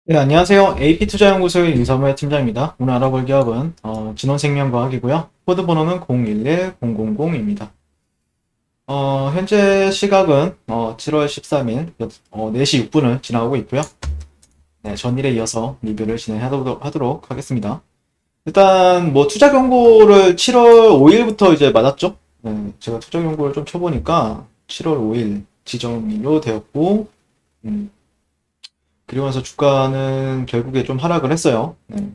네, 안녕하세요. AP투자연구소의 윤사무의 팀장입니다. 오늘 알아볼 기업은 진원생명과학이고요. 코드 번호는 011000입니다. 현재 시각은 7월 13일 4시 6분을 지나가고 있고요. 네, 전일에 이어서 리뷰를 진행하도록 하겠습니다. 일단 뭐 투자 경고를 7월 5일부터 이제 맞았죠? 네, 제가 투자 경고를 좀 쳐보니까 7월 5일 지정일로 되었고, 그리고 나서 주가는 결국에 좀 하락을 했어요. 네,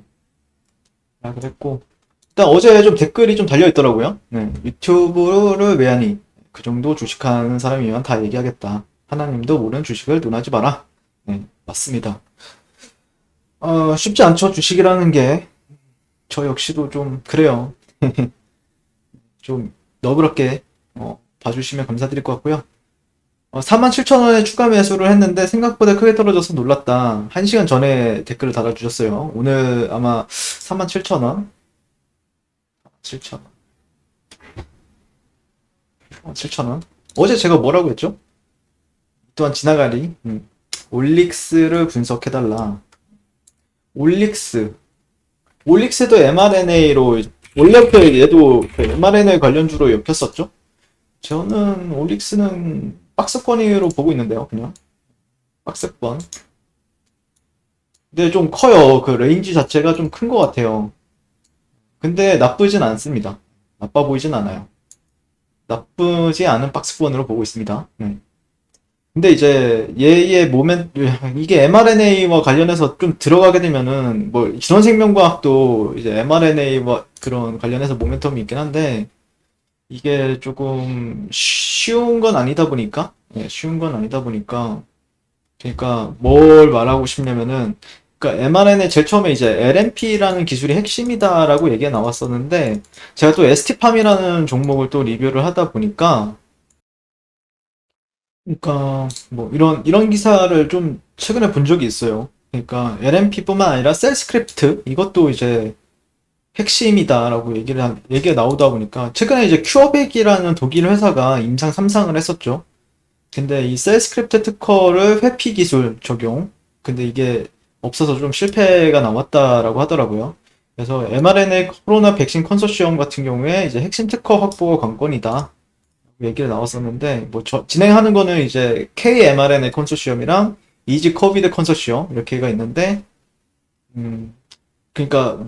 하락을 했고, 일단 어제 좀 댓글이 좀 달려 있더라고요. 네, 유튜브를 왜 하니? 그 정도 주식하는 사람이면 다 얘기하겠다. 하나님도 모르는 주식을 논하지 마라. 네, 맞습니다. 쉽지 않죠. 주식이라는 게. 저 역시도 좀 그래요. 좀 너그럽게 봐주시면 감사드릴 것 같고요. 47,000원에 추가 매수를 했는데 생각보다 크게 떨어져서 놀랐다. 1시간 전에 댓글을 달아주셨어요. 오늘 아마 47,000원? 7,000원. 7,000원. 어제 제가 뭐라고 했죠? 또한 지나가리. 올릭스를 분석해달라. 올릭스. 올릭스도 mRNA로, 원래 얘도 mRNA 관련주로 엮였었죠? 저는 올릭스는 박스권으로 보고 있는데요, 그냥. 박스권. 근데 좀 커요. 그 레인지 자체가 좀 큰 것 같아요. 근데 나쁘진 않습니다. 나빠 보이진 않아요. 나쁘지 않은 박스권으로 보고 있습니다. 근데 이제 얘의 이게 mRNA와 관련해서 좀 들어가게 되면은 뭐 진원생명과학도 이제 mRNA와 그런 관련해서 모멘텀이 있긴 한데 이게 조금 쉬운 건 아니다 보니까 쉬운 건 아니다 보니까 그러니까 뭘 말하고 싶냐면은 그러니까 mRNA 제일 처음에 이제 LNP라는 기술이 핵심이다라고 얘기가 나왔었는데 제가 또 ST팜이라는 종목을 또 리뷰를 하다 보니까 그러니까 뭐 이런 기사를 좀 최근에 본 적이 있어요. 그러니까 LNP뿐만 아니라 셀 스크립트 이것도 이제 핵심이다라고 얘기가 나오다 보니까 최근에 이제 큐어백이라는 독일 회사가 임상 3상을 했었죠. 근데 이 셀 스크립트 특허를 회피 기술 적용. 근데 이게 없어서 좀 실패가 나왔다라고 하더라고요. 그래서 mRNA 코로나 백신 컨소시엄 같은 경우에 이제 핵심 특허 확보가 관건이다. 얘기를 나왔었는데 뭐 진행하는 거는 이제 KMRNA 컨소시엄이랑 이지 코비드 컨소시엄 이렇게가 있는데 그러니까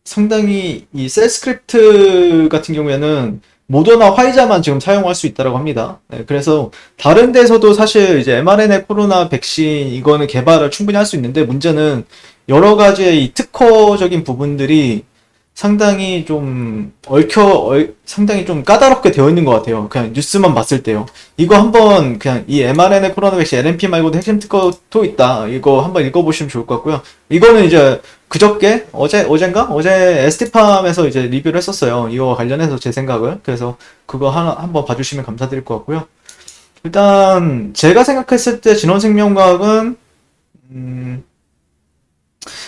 상당히 이 셀 스크립트 같은 경우에는 모더나 화이자만 지금 사용할 수 있다고 합니다. 네, 그래서 다른 데서도 사실 이제 mRNA 코로나 백신 이거는 개발을 충분히 할 수 있는데 문제는 여러 가지의 이 특허적인 부분들이 상당히 좀 상당히 좀 까다롭게 되어 있는 것 같아요. 그냥 뉴스만 봤을 때요. 이거 한번 그냥 이 mRNA 코로나 백신 LNP 말고도 핵심 특허도 있다. 이거 한번 읽어보시면 좋을 것 같고요. 이거는 이제 그저께 어젠가 어제 에스티팜에서 이제 리뷰를 했었어요. 이거 관련해서 제 생각을. 그래서 그거 하나 한번 봐주시면 감사드릴 것 같고요. 일단 제가 생각했을 때 진원생명과학은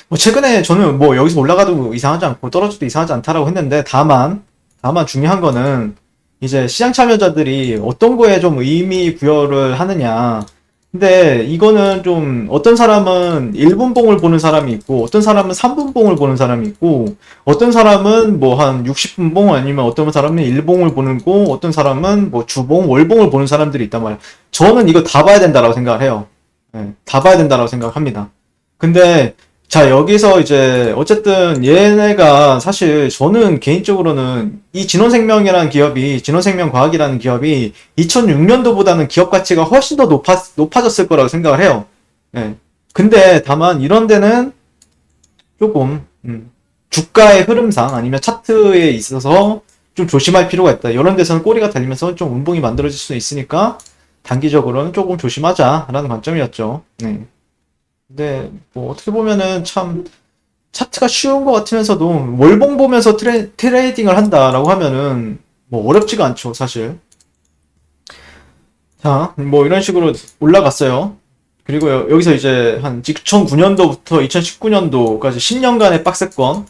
뭐 최근에 저는 뭐 여기서 올라가도 이상하지 않고 떨어져도 이상하지 않다라고 했는데 다만 중요한 거는 이제 시장 참여자들이 어떤 거에 좀 의미 부여를 하느냐. 근데 이거는 좀 어떤 사람은 1분봉을 보는 사람이 있고 어떤 사람은 3분봉을 보는 사람이 있고 어떤 사람은 뭐 한 60분봉 아니면 어떤 사람은 1봉을 보는 거 어떤 사람은 뭐 주봉, 월봉을 보는 사람들이 있단 말이에요. 저는 이거 다 봐야 된다라고 생각을 해요. 예, 다 봐야 된다라고 생각합니다. 근데 자, 여기서 이제, 어쨌든 얘네가 사실 저는 개인적으로는 이 진원생명과학이라는 기업이 2006년도보다는 기업 가치가 훨씬 더 높아졌을 거라고 생각을 해요. 예. 근데 다만 이런 데는 조금, 주가의 흐름상 아니면 차트에 있어서 좀 조심할 필요가 있다. 이런 데서는 꼬리가 달리면서 좀 운봉이 만들어질 수 있으니까 단기적으로는 조금 조심하자라는 관점이었죠. 네. 근데 뭐 어떻게 보면은 참 차트가 쉬운 것 같으면서도 월봉 보면서 트레이딩을 한다라고 하면은 뭐 어렵지가 않죠, 사실. 자, 뭐 이런 식으로 올라갔어요. 그리고 여기서 이제 한 2009년도부터 2019년도까지 10년간의 빡세권.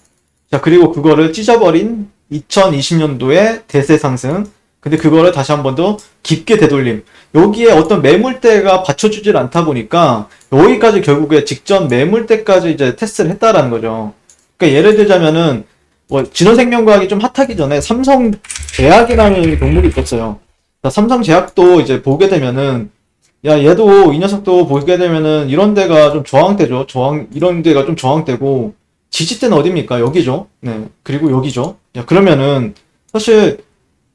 자, 그리고 그거를 찢어버린 2020년도에 대세 상승. 근데 그거를 다시 한 번 더 깊게 되돌림. 여기에 어떤 매물대가 받쳐주질 않다 보니까 여기까지 결국에 직전 매물대까지 이제 테스트를 했다라는 거죠. 그러니까 예를 들자면은 뭐 진원생명과학이 좀 핫하기 전에 삼성제약이라는 종목이 있었어요. 삼성제약도 이제 보게 되면은 야 얘도 이 녀석도 보게 되면은 이런 데가 좀 저항대죠. 이런 데가 좀 저항대고 지지대는 어딥니까? 여기죠. 네. 그리고 여기죠. 야 그러면은 사실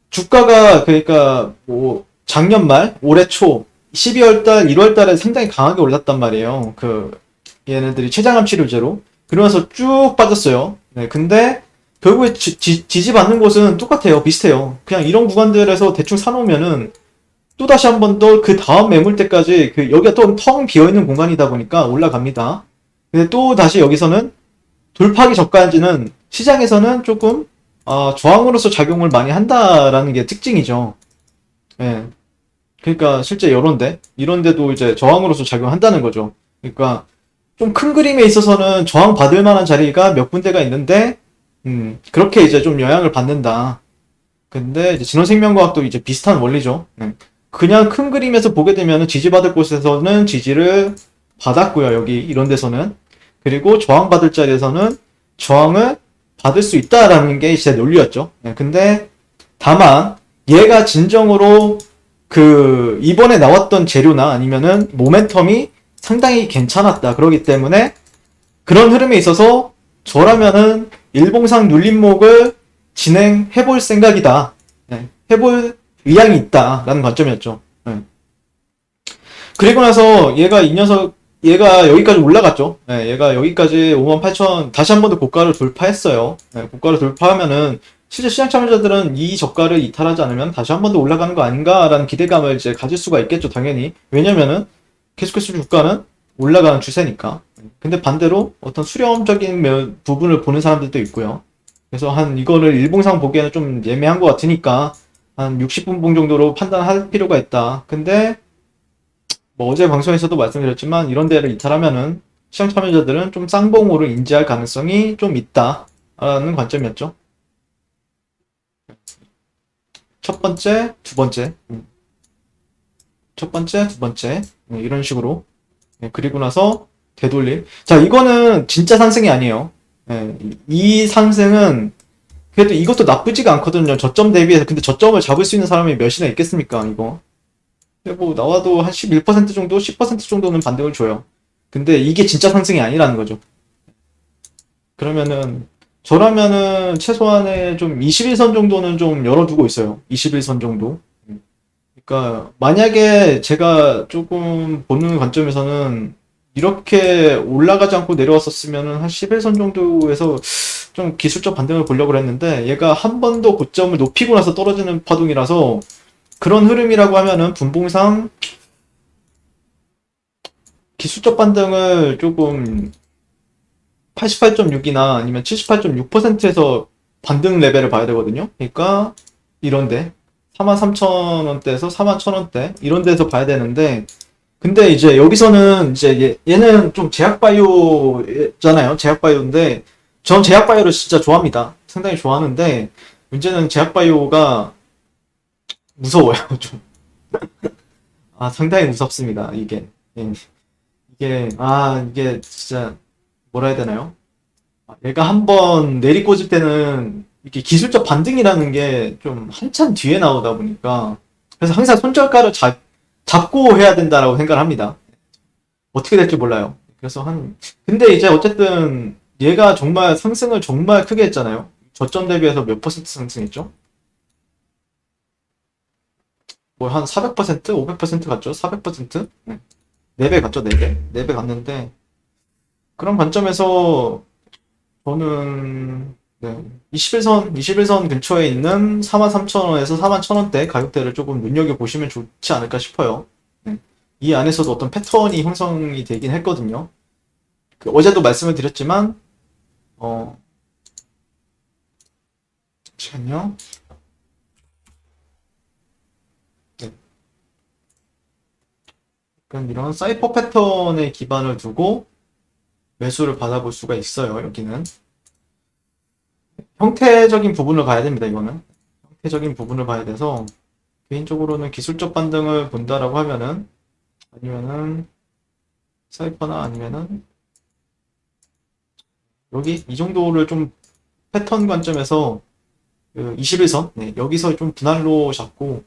주가가 그러니까 뭐 작년 말, 올해 초 12월 달, 1월 달에 상당히 강하게 올랐단 말이에요. 그 얘네들이 췌장암 치료제로. 그러면서 쭉 빠졌어요. 네. 근데 결국에 지지받는 곳은 똑같아요. 비슷해요. 그냥 이런 구간들에서 대충 사놓으면은 또 다시 한 번 더 그 다음 매물대까지 그 여기가 또 텅 비어있는 공간이다 보니까 올라갑니다. 근데 또 다시 여기서는 돌파하기 전까지는 시장에서는 조금 저항으로서 작용을 많이 한다라는 게 특징이죠. 예. 그러니까 실제 이런데도 이제 저항으로서 작용한다는 거죠. 그러니까 좀 큰 그림에 있어서는 저항 받을 만한 자리가 몇 군데가 있는데 그렇게 이제 좀 영향을 받는다. 근데 이제 진원생명과학도 이제 비슷한 원리죠. 그냥 큰 그림에서 보게 되면 지지받을 곳에서는 지지를 받았고요. 여기 이런 데서는. 그리고 저항받을 자리에서는 저항을 받을 수 있다라는 게 제 논리였죠. 근데 다만 얘가 진정으로 그 이번에 나왔던 재료나 아니면은 모멘텀이 상당히 괜찮았다. 그러기 때문에 그런 흐름에 있어서 저라면은 일봉상 눌림목을 진행해볼 생각이다. 해볼 의향이 있다라는 관점이었죠. 그리고 나서 얘가 여기까지 올라갔죠. 얘가 여기까지 58,000 다시 한 번 더 고가를 돌파했어요. 고가를 돌파하면은 실제 시장 참여자들은 이 저가를 이탈하지 않으면 다시 한 번 더 올라가는 거 아닌가라는 기대감을 이제 가질 수가 있겠죠, 당연히. 왜냐면은 계속해서 주가는 올라가는 추세니까. 근데 반대로 어떤 수렴적인 부분을 보는 사람들도 있고요. 그래서 이거를 일봉상 보기에는 좀 예매한 것 같으니까 한 60분봉 정도로 판단할 필요가 있다. 근데 뭐 어제 방송에서도 말씀드렸지만 이런 데를 이탈하면은 시장 참여자들은 좀 쌍봉으로 인지할 가능성이 좀 있다라는 관점이었죠. 첫 번째, 두 번째. 첫 번째, 두 번째. 이런 식으로. 그리고 나서 되돌림. 자, 이거는 진짜 상승이 아니에요. 이 상승은 그래도 이것도 나쁘지가 않거든요. 저점 대비해서. 근데 저점을 잡을 수 있는 사람이 몇이나 있겠습니까, 이거? 뭐 나와도 한 11% 정도, 10% 정도는 반등을 줘요. 근데 이게 진짜 상승이 아니라는 거죠. 그러면은 저라면은 최소한의 좀 21선 정도는 좀 열어두고 있어요. 21선 정도. 그러니까 만약에 제가 조금 보는 관점에서는 이렇게 올라가지 않고 내려왔었으면은 한 11선 정도에서 좀 기술적 반등을 보려고 했는데 얘가 한 번 더 고점을 높이고 나서 떨어지는 파동이라서 그런 흐름이라고 하면은 분봉상 기술적 반등을 조금 88.6이나 아니면 78.6%에서 반등 레벨을 봐야 되거든요. 그러니까 이런데 43,000원대에서 41,000원대 이런 데서 봐야 되는데 근데 이제 여기서는 이제 얘는 좀 제약바이오잖아요. 제약바이오인데 전 제약바이오를 진짜 좋아합니다. 상당히 좋아하는데 문제는 제약바이오가 무서워요. 좀. 상당히 무섭습니다. 이게. 예. 이게 진짜 뭐라 해야 되나요? 얘가 한번 내리꽂을 때는 이렇게 기술적 반등이라는 게 좀 한참 뒤에 나오다 보니까 그래서 항상 손절가를 잡고 해야 된다라고 생각을 합니다. 어떻게 될지 몰라요. 그래서 근데 이제 어쨌든 얘가 정말 상승을 정말 크게 했잖아요. 저점 대비해서 몇 퍼센트 상승했죠? 뭐 한 400%? 500% 갔죠? 400%? 4배 갔죠? 4배? 4배 갔는데 그런 관점에서 저는 21선 근처에 있는 43,000원에서 41,000원대 가격대를 조금 눈여겨보시면 좋지 않을까 싶어요. 이 안에서도 어떤 패턴이 형성이 되긴 했거든요. 어제도 말씀을 드렸지만 잠시만요. 그럼 이런 사이퍼 패턴에 기반을 두고 매수를 받아볼 수가 있어요. 여기는 형태적인 부분을 봐야 됩니다. 이거는 형태적인 부분을 봐야 돼서 개인적으로는 기술적 반등을 본다라고 하면은, 아니면은, 사이퍼나 아니면은, 여기, 이 정도를 좀 패턴 관점에서, 그 21선, 네, 여기서 좀 분할로 잡고,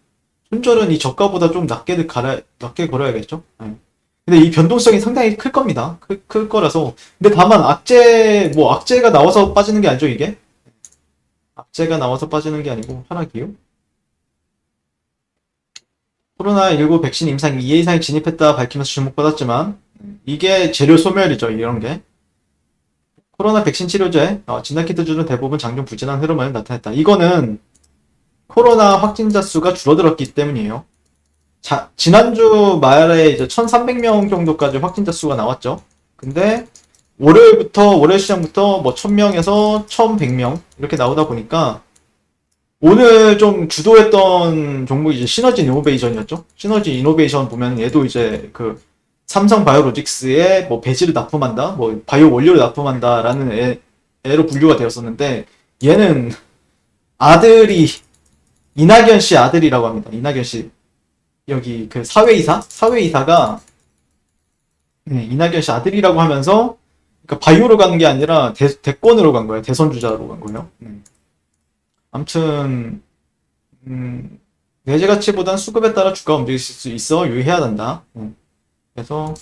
손절은 이 저가보다 좀 낮게 걸어야겠죠? 네. 근데 이 변동성이 상당히 클 겁니다. 클 거라서. 근데 다만, 악재가 나와서 빠지는 게 아니죠, 이게? 악재가 나와서 빠지는 게 아니고, 하락이요. 코로나19 백신 임상 2회 이상이 진입했다 밝히면서 주목받았지만, 이게 재료 소멸이죠, 이런 게. 코로나 백신 치료제, 진단키트주는 대부분 장중 부진한 흐름을 나타냈다. 이거는 코로나 확진자 수가 줄어들었기 때문이에요. 지난주 말에 이제 1,300명 정도까지 확진자 수가 나왔죠. 근데 월요일 시장부터 뭐 1,000명에서 1,100명 이렇게 나오다 보니까 오늘 좀 주도했던 종목이 이제 시너지 이노베이션이었죠. 시너지 이노베이션 보면 얘도 이제 그 삼성 바이오로직스에 뭐 배지를 납품한다, 뭐 바이오 원료를 납품한다라는 애로 분류가 되었었는데 얘는 아들이 이낙연 씨 아들이라고 합니다. 이낙연 씨 여기 그 사회이사가 네, 이낙연 씨 아들이라고 하면서 그러니까 바이오로 가는 게 아니라 대권으로 간 거예요. 대선 주자로 간 거예요. 아무튼 내재 가치보단 수급에 따라 주가 움직일 수 있어 유의해야 된다. 그래서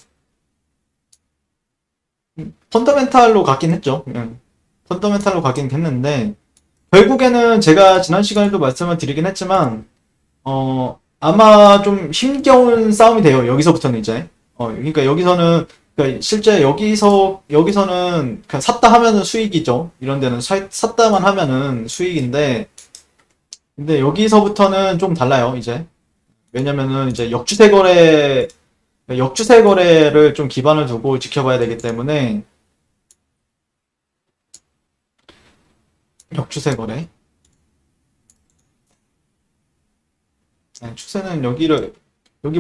펀더멘탈로 가긴 했죠. 펀더멘탈로 가긴 했는데 결국에는 제가 지난 시간에도 말씀을 드리긴 했지만 아마 좀 힘겨운 싸움이 돼요. 여기서부터는 이제 그러니까 여기서는 그러니까 실제 여기서는 그냥 샀다 하면은 수익이죠. 이런 데는 샀다만 하면은 수익인데 근데 여기서부터는 좀 달라요. 이제 왜냐면은 이제 역추세 거래를 좀 기반을 두고 지켜봐야 되기 때문에 역추세 거래. 네, 추세는 여기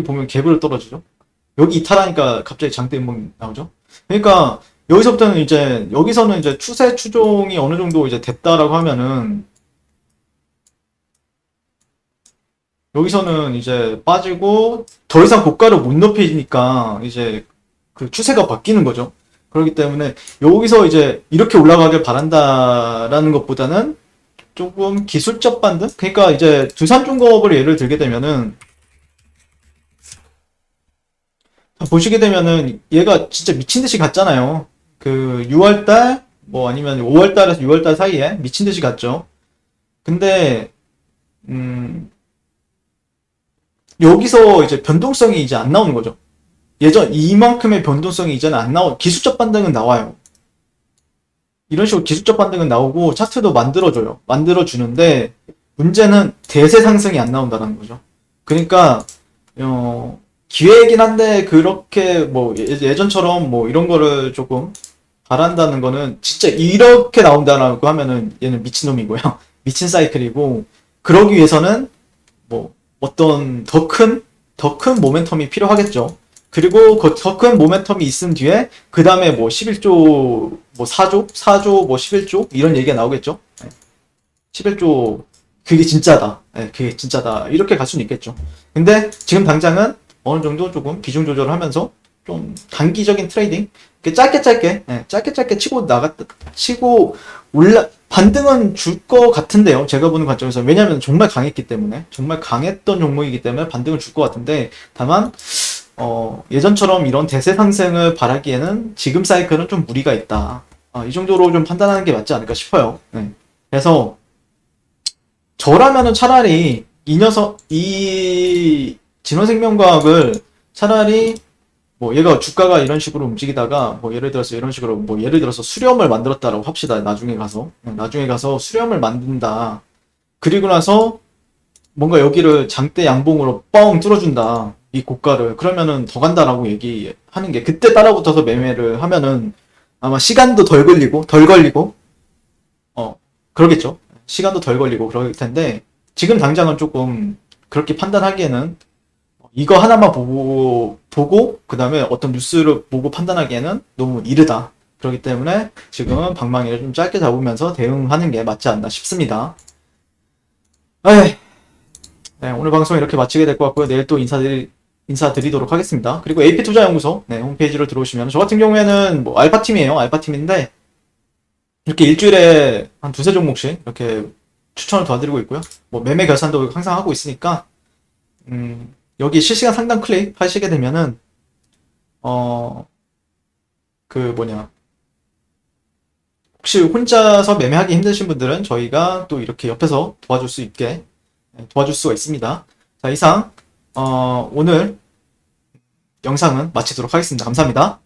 보면 갭으로 떨어지죠. 여기 이탈하니까 갑자기 장대 음봉 나오죠. 그러니까 여기서는 이제 추세 추종이 어느 정도 이제 됐다라고 하면은 여기서는 이제 빠지고 더 이상 고가를 못 높이니까 이제 그 추세가 바뀌는 거죠. 그렇기 때문에 여기서 이제 이렇게 올라가길 바란다라는 것보다는 조금 기술적 반등? 그러니까 이제 두산중공업을 예를 들게 되면은 보시게 되면은 얘가 진짜 미친 듯이 갔잖아요. 그 6월달 뭐 아니면 5월달에서 6월달 사이에 미친 듯이 갔죠. 근데 여기서 이제 변동성이 이제 안 나오는 거죠. 이만큼의 변동성이 이제는 안 기술적 반등은 나와요. 이런 식으로 기술적 반등은 나오고 차트도 만들어주는데 문제는 대세 상승이 안 나온다는 거죠. 그러니까 기회이긴 한데 그렇게 뭐 예전처럼 뭐 이런 거를 조금 바란다는 거는 진짜 이렇게 나온다라고 하면은 얘는 미친놈이고요. 미친 사이클이고 그러기 위해서는 뭐 어떤 더 큰 모멘텀이 필요하겠죠. 그리고 그 더 큰 모멘텀이 있은 뒤에 그 다음에 뭐 11조 뭐 4조 뭐 11조 이런 얘기가 나오겠죠. 11조 그게 진짜다. 그게 진짜다. 이렇게 갈 수는 있겠죠. 근데 지금 당장은 어느 정도 조금 비중 조절을 하면서 좀 단기적인 트레이딩 짧게 치고 반등은 줄 것 같은데요. 제가 보는 관점에서. 왜냐면 정말 강했기 때문에. 정말 강했던 종목이기 때문에 반등을 줄 것 같은데, 다만, 예전처럼 이런 대세 상승을 바라기에는 지금 사이클은 좀 무리가 있다. 이 정도로 좀 판단하는 게 맞지 않을까 싶어요. 네. 그래서, 저라면은 차라리 이 진원생명과학을 차라리 뭐 얘가 주가가 이런 식으로 움직이다가 뭐 예를 들어서 수렴을 만들었다라고 합시다. 나중에 가서 수렴을 만든다. 그리고 나서 뭔가 여기를 장대 양봉으로 뻥 뚫어준다. 이 고가를. 그러면은 더 간다라고 얘기하는 게 그때 따라붙어서 매매를 하면은 아마 시간도 덜 걸리고 그러겠죠. 시간도 덜 걸리고 그럴 텐데 지금 당장은 조금 그렇게 판단하기에는 이거 하나만 보고 그 다음에 어떤 뉴스를 보고 판단하기에는 너무 이르다. 그렇기 때문에 지금은 방망이를 좀 짧게 잡으면서 대응하는 게 맞지 않나 싶습니다. 에이, 네, 오늘 방송 이렇게 마치게 될 것 같고요. 내일 또 인사드리도록 하겠습니다. 그리고 AP투자연구소 네, 홈페이지로 들어오시면 저 같은 경우에는 뭐 알파팀이에요. 알파팀인데 이렇게 일주일에 한 두세 종목씩 이렇게 추천을 도와드리고 있고요. 뭐 매매 결산도 항상 하고 있으니까 여기 실시간 상담 클릭하시게 되면은 그 뭐냐 혹시 혼자서 매매하기 힘드신 분들은 저희가 또 이렇게 옆에서 도와줄 수 있게 도와줄 수가 있습니다. 자, 이상 오늘 영상은 마치도록 하겠습니다. 감사합니다.